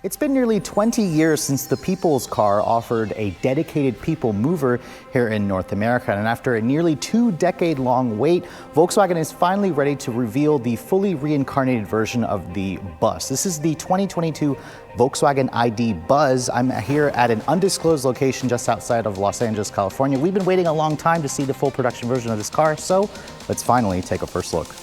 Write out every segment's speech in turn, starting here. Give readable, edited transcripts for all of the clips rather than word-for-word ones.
It's been nearly 20 years since the People's Car offered a dedicated people mover here in North America. And after a nearly 2-decade-long wait, Volkswagen is finally ready to reveal the fully reincarnated version of the bus. This is the 2022 Volkswagen id.buzz. I'm here at an undisclosed location just outside of Los Angeles, California. We've been waiting a long time to see the full production version of this car, so let's finally take a first look.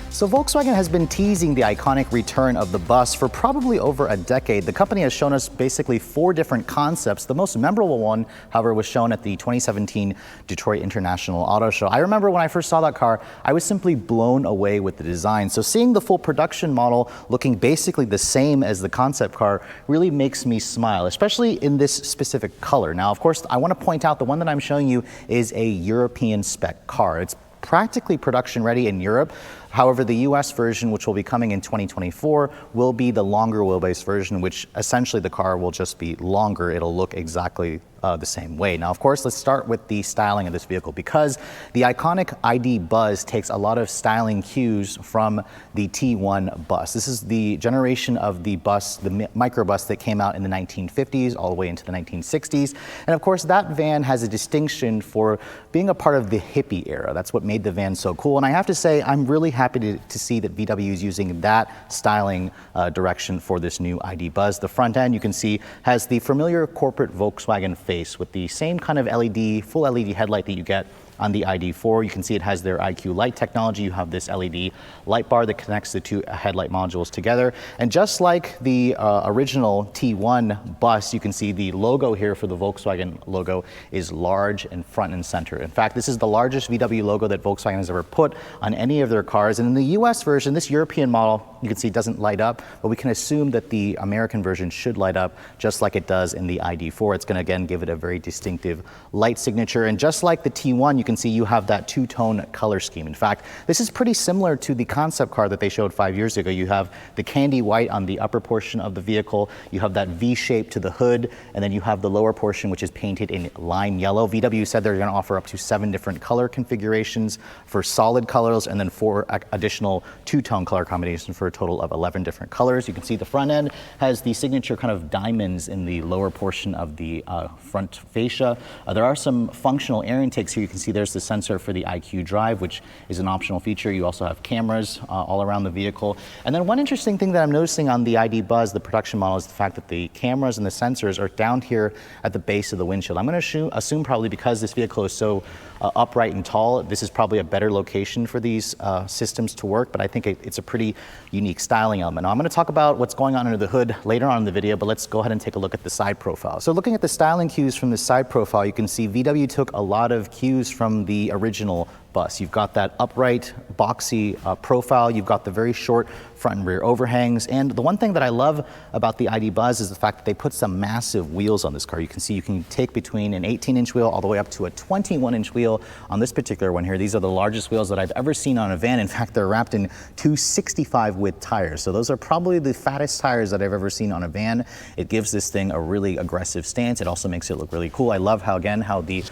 So Volkswagen has been teasing the iconic return of the bus for probably over a decade. The company has shown us basically 4 different concepts. The most memorable one, however, was shown at the 2017 Detroit International Auto Show. I remember when I first saw that car, I was simply blown away with the design. So seeing the full production model looking basically the same as the concept car really makes me smile, especially in this specific color. Now, of course, I want to point out the one that I'm showing you is a European spec car. It's practically production ready in Europe. However, the US version, which will be coming in 2024, will be the longer wheelbase version, which essentially the car will just be longer. It'll look exactly the same way. Now, of course, let's start with the styling of this vehicle, because the iconic id.buzz takes a lot of styling cues from the T1 bus. This is the generation of the bus, the microbus that came out in the 1950s all the way into the 1960s. And of course, that van has a distinction for being a part of the hippie era. That's what made the van so cool. And I have to say, I'm really happy to see that VW is using that styling direction for this new id.buzz. The front end, you can see, has the familiar corporate Volkswagen face with the same kind of LED, full LED headlight that you get on the ID.4. You can see it has their IQ light technology. You have this LED light bar that connects the 2 headlight modules together. And just like the original T1 bus, you can see the logo here for the Volkswagen logo is large and front and center. In fact, this is the largest VW logo that Volkswagen has ever put on any of their cars. And in the US version, this European model, you can see doesn't light up, but we can assume that the American version should light up just like it does in the ID.4. It's going to, again, give it a very distinctive light signature. And just like the T1, you can see you have that 2-tone color scheme. In fact, this is pretty similar to the concept car that they showed 5 years ago. You have the candy white on the upper portion of the vehicle, you have that V shape to the hood, and then you have the lower portion which is painted in lime yellow. VW said they're going to offer up to 7 different color configurations for solid colors, and then 4 additional 2-tone color combinations for a total of 11 different colors. You can see the front end has the signature kind of diamonds in the lower portion of the front fascia. There are some functional air intakes here. You can see there's the sensor for the IQ Drive, which is an optional feature. You also have cameras all around the vehicle. And then one interesting thing that I'm noticing on the id.buzz, the production model, is the fact that the cameras and the sensors are down here at the base of the windshield. I'm going to assume probably because this vehicle is so upright and tall, this is probably a better location for these systems to work, but I think it's a pretty unique styling element. Now, I'm going to talk about what's going on under the hood later on in the video, but let's go ahead and take a look at the side profile. So looking at the styling cues from the side profile, you can see VW took a lot of cues from the original bus. You've got that upright, boxy profile. You've got the very short front and rear overhangs. And the one thing that I love about the id.buzz is the fact that they put some massive wheels on this car. You can see you can take between an 18-inch wheel all the way up to a 21-inch wheel on this particular one here. These are the largest wheels that I've ever seen on a van. In fact, they're wrapped in 265 width tires. So those are probably the fattest tires that I've ever seen on a van. It gives this thing a really aggressive stance. It also makes it look really cool. I love how the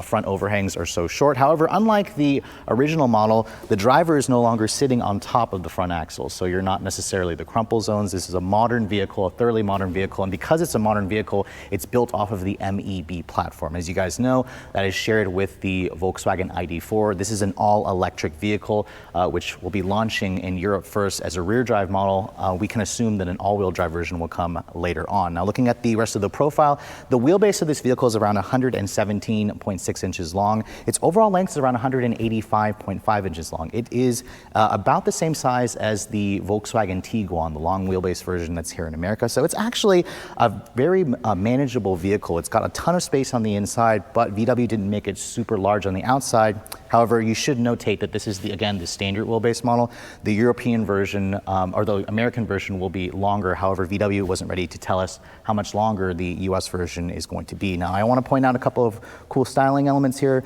front overhangs are so short. However, unlike the original model, the driver is no longer sitting on top of the front axle, so you're not necessarily the crumple zones. This is a modern vehicle, a thoroughly modern vehicle, and because it's a modern vehicle, it's built off of the MEB platform. As you guys know, that is shared with the Volkswagen ID.4. This is an all-electric vehicle, which will be launching in Europe first as a rear drive model. We can assume that an all-wheel drive version will come later on. Now, looking at the rest of the profile, the wheelbase of this vehicle is around 117.6 inches long. Its overall length is around 185.5 inches long. It is about the same size as the Volkswagen Tiguan, the long wheelbase version that's here in America. So it's actually a very manageable vehicle. It's got a ton of space on the inside, but VW didn't make it super large on the outside. However, you should notate that this is again the standard wheelbase model. The European version, or the American version, will be longer. However, VW wasn't ready to tell us how much longer the US version is going to be. Now, I want to point out a couple of cool styling elements here.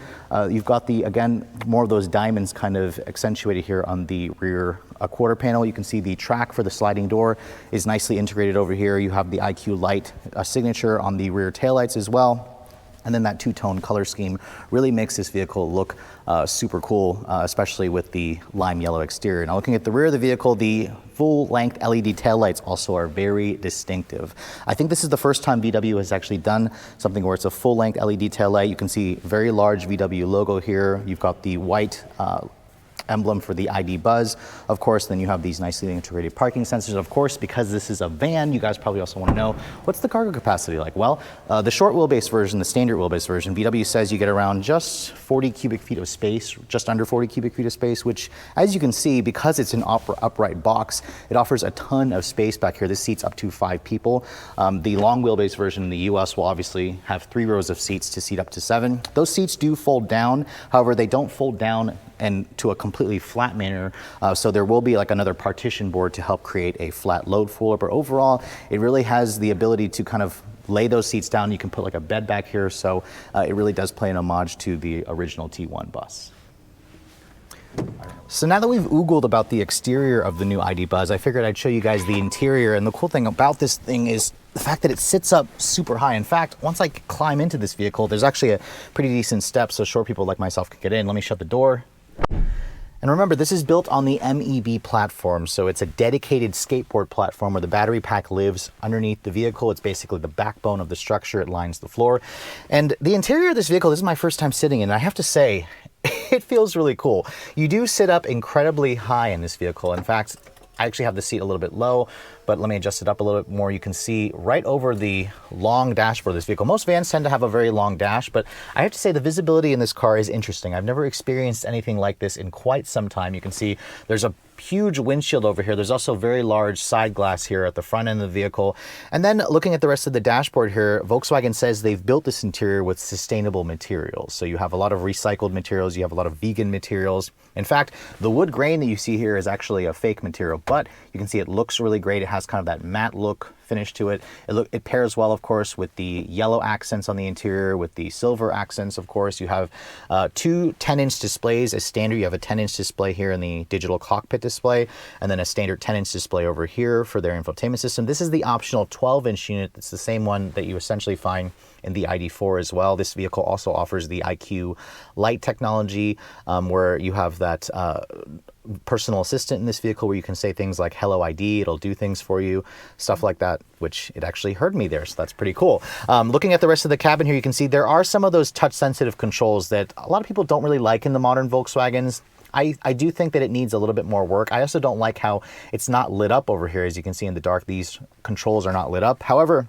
You've got again, more of those diamonds kind of accentuated here on the rear quarter panel. You can see the track for the sliding door is nicely integrated over here. You have the IQ light signature on the rear taillights as well. And then that two-tone color scheme really makes this vehicle look super cool, especially with the lime yellow exterior. Now looking at the rear of the vehicle, the full-length LED taillights also are very distinctive. I think this is the first time VW has actually done something where it's a full-length LED taillight. You can see very large VW logo here. You've got the white emblem for the id.buzz, of course. Then you have these nicely integrated parking sensors. Of course, because this is a van, you guys probably also want to know, what's the cargo capacity like? Well, the short wheelbase version, the standard wheelbase version, VW says you get around just 40 cubic feet of space, just under 40 cubic feet of space, which, as you can see, because it's an upright box, it offers a ton of space back here. This seats up to 5 people. The long wheelbase version in the US will obviously have 3 rows of seats to seat up to 7. Those seats do fold down. However, they don't fold down and to a completely flat manner. So there will be like another partition board to help create a flat load floor. But overall, it really has the ability to kind of lay those seats down. You can put like a bed back here. So it really does play an homage to the original T1 bus. So now that we've oogled about the exterior of the new id.buzz, I figured I'd show you guys the interior. And the cool thing about this thing is the fact that it sits up super high. In fact, once I climb into this vehicle, there's actually a pretty decent step so short people like myself can get in. Let me shut the door. And remember, this is built on the MEB platform, so it's a dedicated skateboard platform where the battery pack lives underneath the vehicle. It's basically the backbone of the structure. It lines the floor. And the interior of this vehicle, this is my first time sitting in, and I have to say, it feels really cool. You do sit up incredibly high in this vehicle. In fact, I actually have the seat a little bit low, but let me adjust it up a little bit more. You can see right over the long dashboard of this vehicle. Most vans tend to have a very long dash, but I have to say the visibility in this car is interesting. I've never experienced anything like this in quite some time. You can see there's a huge windshield over here. There's also very large side glass here at the front end of the vehicle. And then looking at the rest of the dashboard here, Volkswagen says they've built this interior with sustainable materials. So you have a lot of recycled materials, you have a lot of vegan materials. In fact, the wood grain that you see here is actually a fake material, but you can see it looks really great. It has kind of that matte look finish to it. It pairs well, of course, with the yellow accents on the interior, with the silver accents, of course. You have 2 10-inch displays as standard. You have a 10-inch display here in the digital cockpit display, and then a standard 10-inch display over here for their infotainment system. This is the optional 12-inch unit. It's the same one that you essentially find in the ID4 as well. This vehicle also offers the IQ Light technology, where you have that personal assistant in this vehicle where you can say things like hello ID, it'll do things for you, stuff like that, which it actually heard me there, so that's pretty cool. Looking at the rest of the cabin here, you can see there are some of those touch sensitive controls that a lot of people don't really like in the modern Volkswagens. I do think that it needs a little bit more work. I also don't like how it's not lit up over here. As you can see in the dark, these controls are not lit up. However,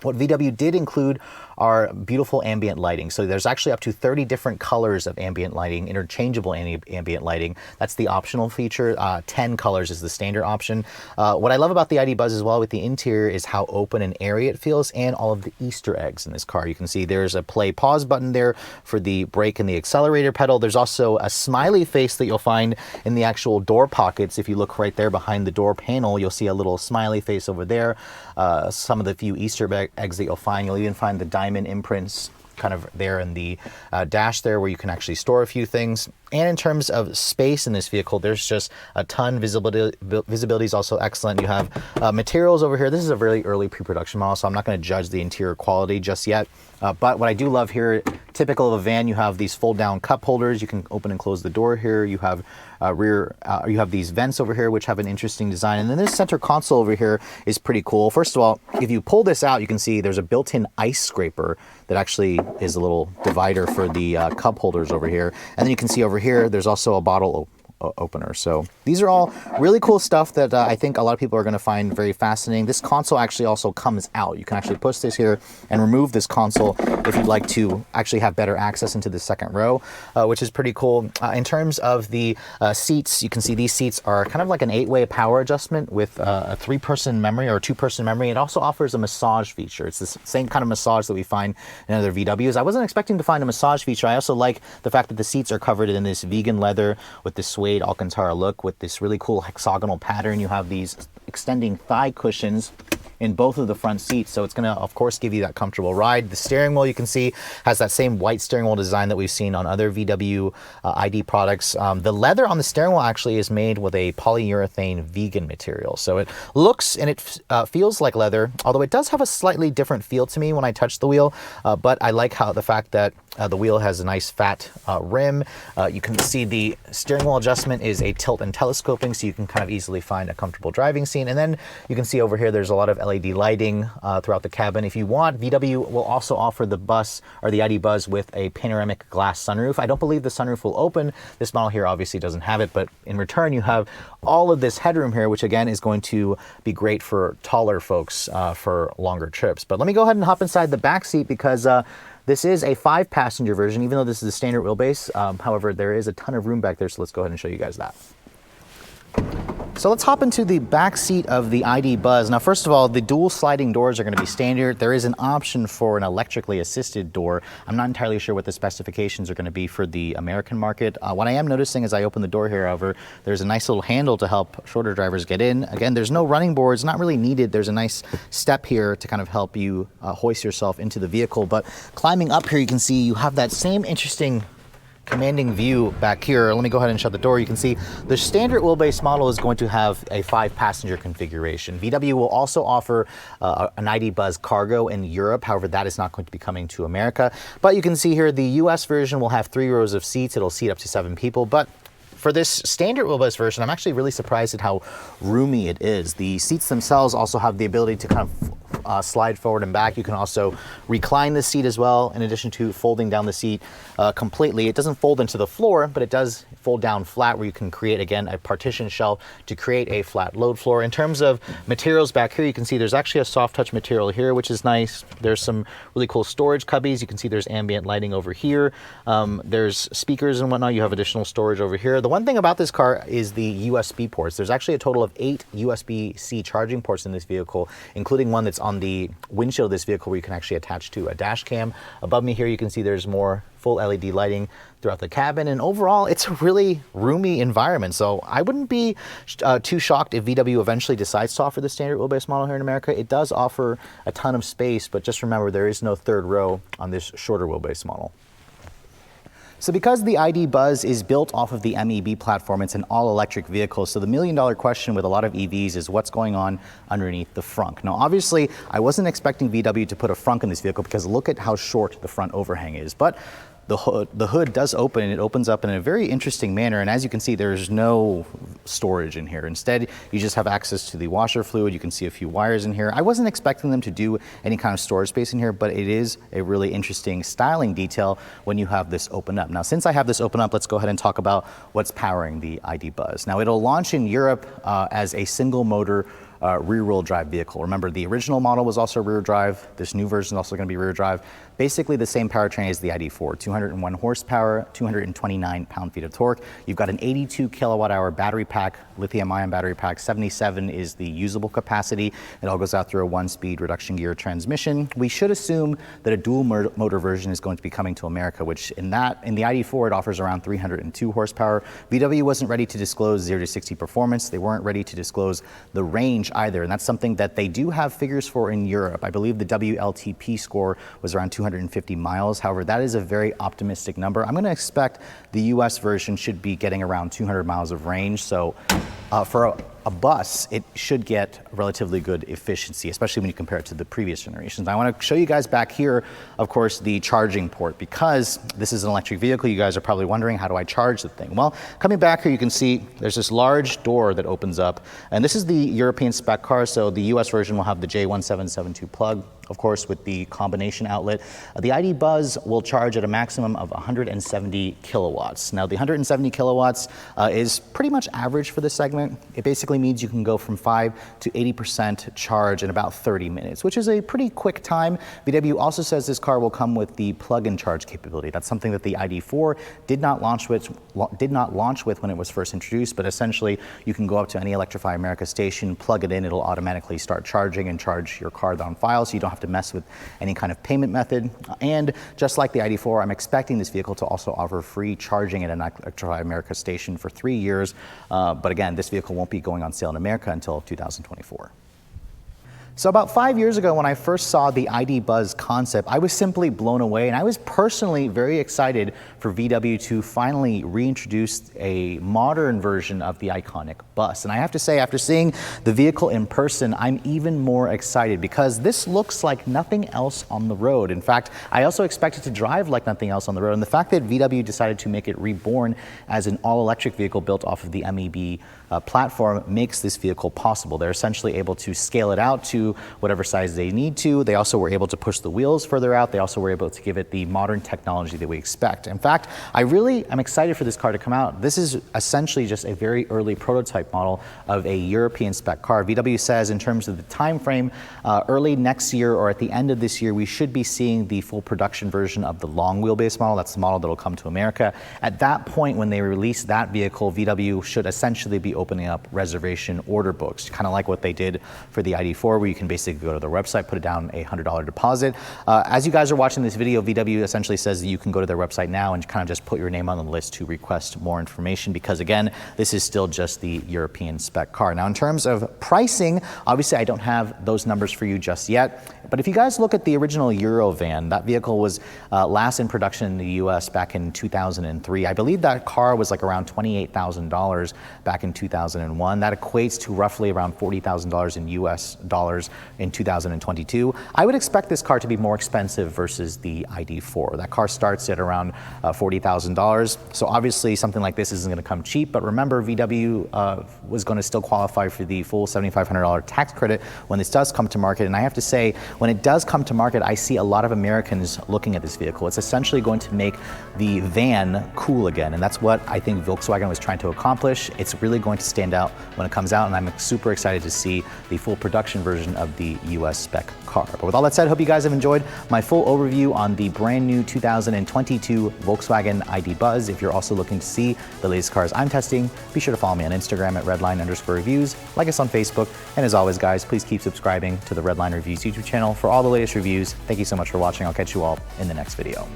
what VW did include are beautiful ambient lighting. So there's actually up to 30 different colors of ambient lighting, interchangeable ambient lighting. That's the optional feature. 10 colors is the standard option. What I love about the id.buzz as well with the interior is how open and airy it feels, and all of the Easter eggs in this car. You can see there's a play pause button there for the brake and the accelerator pedal. There's also a smiley face that you'll find in the actual door pockets. If you look right there behind the door panel, you'll see a little smiley face over there. Some of the few Easter eggs that you'll find. You'll even find the diamond imprints kind of there in the dash there where you can actually store a few things. And in terms of space in this vehicle, there's just a ton. Visibility is also excellent. You have materials over here. This is a really early pre-production model, so I'm not going to judge the interior quality just yet. But what I do love here, typical of a van, you have these fold-down cup holders. You can open and close the door here. You have you have these vents over here, which have an interesting design. And then this center console over here is pretty cool. First of all, if you pull this out, you can see there's a built-in ice scraper that actually is a little divider for the cup holders over here. And then you can see over here, there's also a bottle opener. So these are all really cool stuff that I think a lot of people are going to find very fascinating. This console actually also comes out. You can actually push this here and remove this console if you'd like to actually have better access into the second row, which is pretty cool. In terms of the seats, you can see these seats are kind of like an 8-way power adjustment with a 3-person memory or a 2-person memory. It also offers a massage feature. It's the same kind of massage that we find in other VWs. I wasn't expecting to find a massage feature. I also like the fact that the seats are covered in this vegan leather with this suede Alcantara look with this really cool hexagonal pattern. You have these extending thigh cushions in both of the front seats, so it's going to, of course, give you that comfortable ride. The steering wheel, you can see, has that same white steering wheel design that we've seen on other VW ID products. The leather on the steering wheel actually is made with a polyurethane vegan material, so it looks and it feels like leather, although it does have a slightly different feel to me when I touch the wheel, but I like how the fact that the wheel has a nice fat rim. You can see the steering wheel adjustment is a tilt and telescoping, so you can kind of easily find a comfortable driving scene. And then you can see over here there's a lot of LED lighting throughout the cabin. If you want, VW will also offer the Buzz or the ID Buzz with a panoramic glass sunroof. I don't believe the sunroof will open. This model here obviously doesn't have it, but in return you have all of this headroom here, which again is going to be great for taller folks for longer trips. But let me go ahead and hop inside the back seat because this is a 5-passenger version, even though this is a standard wheelbase. However, there is a ton of room back there, so let's go ahead and show you guys that. So let's hop into the back seat of the ID Buzz. Now, first of all, the dual sliding doors are going to be standard. There is an option for an electrically assisted door. I'm not entirely sure what the specifications are going to be for the American market. What I am noticing as I open the door here, however, there's a nice little handle to help shorter drivers get in. Again, there's no running boards, not really needed. There's a nice step here to kind of help you hoist yourself into the vehicle. But climbing up here, you can see you have that same interesting commanding view back here. Let me go ahead and shut the door. You can see the standard wheelbase model is going to have a 5-passenger configuration. VW will also offer an ID Buzz Cargo in Europe. However, that is not going to be coming to America. But you can see here the US version will have 3 rows of seats. It'll seat up to 7 people. But for this standard wheelbase version, I'm actually really surprised at how roomy it is. The seats themselves also have the ability to kind of slide forward and back. You can also recline the seat as well, in addition to folding down the seat completely. It doesn't fold into the floor, but it does fold down flat, where you can create, again, a partition shelf to create a flat load floor. In terms of materials back here, you can see there's actually a soft touch material here, which is nice. There's some really cool storage cubbies. You can see there's ambient lighting over here. There's speakers and whatnot. You have additional storage over here. The one thing about this car is the USB ports. There's actually a total of 8 USB-C charging ports in this vehicle, including one that's on the windshield of this vehicle where you can actually attach to a dash cam. Above me here, you can see there's more full LED lighting throughout the cabin, and overall it's a really roomy environment. So I wouldn't be too shocked if VW eventually decides to offer the standard wheelbase model here in America. It does offer a ton of space, but just remember there is no third row on this shorter wheelbase model. So because the ID Buzz is built off of the MEB platform, it's an all-electric vehicle, so the million-dollar question with a lot of EVs is what's going on underneath the frunk. Now, obviously, I wasn't expecting VW to put a frunk in this vehicle because look at how short the front overhang is, but the hood does open, and it opens up in a very interesting manner, and as you can see, there's no storage in here. Instead, you just have access to the washer fluid. You can see a few wires in here. I wasn't expecting them to do any kind of storage space in here, but it is a really interesting styling detail when you have this open up. Now, since I have this open up, let's go ahead and talk about what's powering the ID Buzz. Now, it'll launch in Europe as a single motor rear-wheel drive vehicle. Remember, the original model was also rear drive. This new version is also going to be rear drive. Basically the same powertrain as the ID4, 201 horsepower, 229 pound-feet of torque. You've got an 82 kilowatt-hour battery pack, lithium-ion battery pack. 77 is the usable capacity. It all goes out through a 1-speed reduction gear transmission. We should assume that a dual motor version is going to be coming to America, which in the ID4 it offers around 302 horsepower. VW wasn't ready to disclose 0 to 60 performance. They weren't ready to disclose the range either, and that's something that they do have figures for in Europe. I believe the WLTP score was around 250 miles. However, that is a very optimistic number. I'm going to expect the US version should be getting around 200 miles of range. So for a bus, it should get relatively good efficiency, especially when you compare it to the previous generations. I want to show you guys back here, of course, the charging port. Because this is an electric vehicle, you guys are probably wondering, how do I charge the thing? Well, coming back here, you can see there's this large door that opens up, and this is the European spec car, so the US version will have the J1772 plug, of course, with the combination outlet. The ID Buzz will charge at a maximum of 170 kilowatts. Now, the 170 kilowatts is pretty much average for this segment. It basically means you can go from 5 to 80% charge in about 30 minutes, which is a pretty quick time. VW also says this car will come with the plug-in charge capability. That's something that the ID4 did not launch with when it was first introduced, but essentially you can go up to any Electrify America station, plug it in, it'll automatically start charging and charge your car on file, so you don't have to mess with any kind of payment method. And just like the ID4, I'm expecting this vehicle to also offer free charging at an Electrify America station for 3 years. But again, this vehicle won't be going on sale in America until 2024. So about 5 years ago, when I first saw the id.buzz concept, I was simply blown away, and I was personally very excited for VW to finally reintroduce a modern version of the iconic bus. And I have to say, after seeing the vehicle in person, I'm even more excited because this looks like nothing else on the road. In fact, I also expect it to drive like nothing else on the road. And the fact that VW decided to make it reborn as an all-electric vehicle built off of the MEB platform makes this vehicle possible. They're essentially able to scale it out to whatever size they need to. They also were able to push the wheels further out. They also were able to give it the modern technology that we expect. In fact, I really am excited for this car to come out. This is essentially just a very early prototype model of a European spec car. VW says in terms of the time frame, early next year or at the end of this year, we should be seeing the full production version of the long wheelbase model. That's the model that will come to America. At that point, when they release that vehicle, VW should essentially be opening up reservation order books, kind of like what they did for the ID4, where you can basically go to their website, put down a $100 deposit. As you guys are watching this video, VW essentially says that you can go to their website now and kind of just put your name on the list to request more information because, again, this is still just the European spec car. Now, in terms of pricing, obviously I don't have those numbers for you just yet, but if you guys look at the original Eurovan, that vehicle was last in production in the US back in 2003. I believe that car was like around $28,000 back in 2001. That equates to roughly around $40,000 in US dollars in 2022. I would expect this car to be more expensive versus the ID4. That car starts at around $40,000. So obviously something like this isn't going to come cheap, but remember VW was going to still qualify for the full $7,500 tax credit when this does come to market. And I have to say, when it does come to market, I see a lot of Americans looking at this vehicle. It's essentially going to make the van cool again. And that's what I think Volkswagen was trying to accomplish. It's really going to stand out when it comes out, and I'm super excited to see the full production version of the US spec car. But with all that said, I hope you guys have enjoyed my full overview on the brand new 2022 Volkswagen id.buzz. If you're also looking to see the latest cars I'm testing, be sure to follow me on Instagram at redline_reviews, like us on Facebook, and as always guys, please keep subscribing to the Redline Reviews YouTube channel for all the latest reviews. Thank you so much for watching. I'll catch you all in the next video.